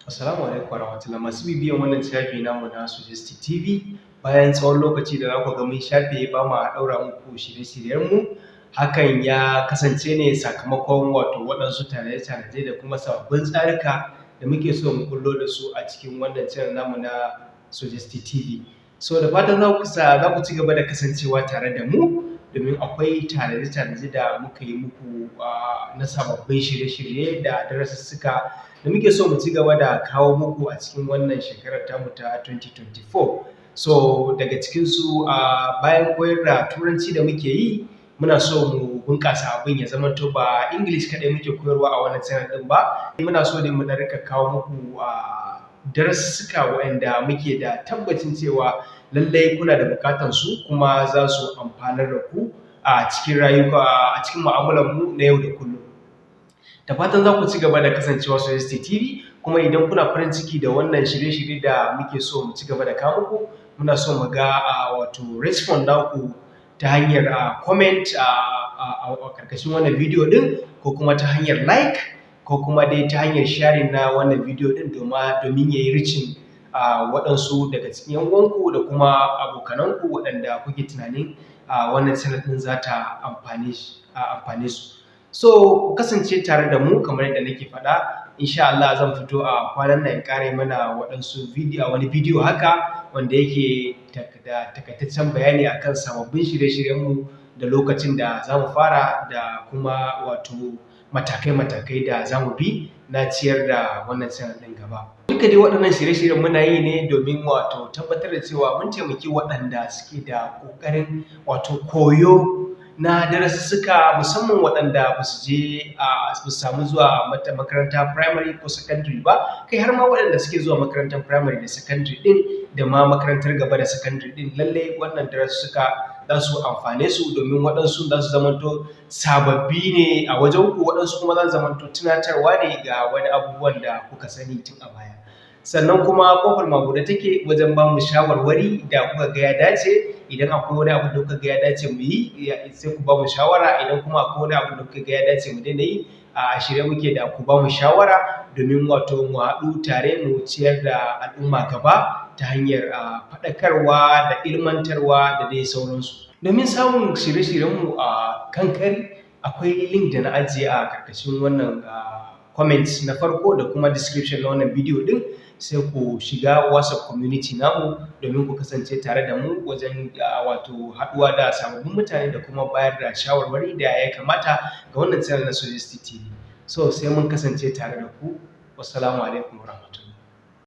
Assalamu alaikum warahmatullahi masu bibiyan wannan shafi namu na SOJESTY TV. Bayan tsawon lokaci da za ku ga mun shafe ba ma ɗaura muku shirye-shiryenmu, hakan ya kasance ne sakamakon waɗansu tanaje-tanaje da kuma sababbin tsarika da muke so mu ɓullo da su a cikin wannan channel namu na SOJESTY TV. So da fatan za ku ci gaba da kasancewa tare da mu domin akwai tanaje-tanaje da muka yi muku na sababbin shirye-shirye da darasussuka da muke so mu ci gaba da kawo muku a cikin wannan shekarar tamu ta 2024. So daga cikinsu bayan koyar da turanci da muke yi, muna so mu bunƙasa abin ya zamanto ba English kaɗai muke koyarwa a wannan channel ɗin ba. Muna so ne mu rika kawo muku darasussuka waɗanda muke da tabbacin cewa lallai kuna da buƙatar su kuma za su amfanar da ku a cikin mu'amalarmu na yau da kullum. Da fatan za ku ci gaba da kasancewa SOJESTY TV, kuma idan kuna farin ciki da wannan shirye-shirye da muke so mu ci gaba da kawo muku, muna so mu ga response naku ta hanyar comment a ƙarƙashin wannan bidiyo ɗin, ko kuma ta hanyar like, ko kuma dai ta hanyar sharing na wannan bidiyo ɗin domin ya yi reaching waɗansu daga cikin 'yan uwanku da kuma abokananku waɗanda kuke tunanin wannan channel ɗin za ta amfane su. So ku kasance tare da mu kamar yadda nake faɗa. Insha Allah zan fito a kwanan nan in ƙara mana wani bidiyo haka wanda yake da takaitaccen bayani akan sababbin shirye-shiryenmu da lokacin da za mu fara da kuma matakai-matakai da za mu bi na ciyar da wannan channel ɗin gaba. Duka dai waɗannan shirye-shiryen muna yi ne domin tabbatar da cewa mun taimaki waɗanda suke da ƙoƙarin koyo na darasussuka, musamman waɗanda ba su samu zuwa makaranta primary ko secondary ba, kai har ma waɗanda suke zuwa makarantar primary da secondary ɗin da ma makarantar gaba da secondary ɗin. Lallai wannan darasussuka za su amfane su, domin waɗansu za su zamanto sababbi ne a wajenku, waɗansu kuma za su zamanto tunatarwa ne ga wani abubuwan da kuka sani tun a baya. Sannan kuma ƙofar mu a buɗe take wajen ba mu shawarwari da kuka ga ya dace. Idan akwai wani abu da kuka ga ya dace mu yi, sai ku ba mu shawara. Idan kuma akwai wani abu da kuka ga ya dace mu daina yi, a shirye muke da ku ba mu shawara domin mu haɗu tare mu ciyar da al'umma gaba ta hanyar faɗakarwa da ilmantarwa da dai sauransu. Domin samun shirye-shiryenmu a kan kari, akwai link da na ajiye a ƙarƙashin wannan comment na farko da kuma description na wannan bidiyo ɗin. Sai ku shiga WhatsApp community namu domin ku kasance tare da mu wajen haɗuwa da sababbin mutane da kuma bayar da shawarwari da ya kamata ga wannan channel na SOJESTY TV. So sai mun kasance tare da ku. Wassalamu alaikum warahmatullahi.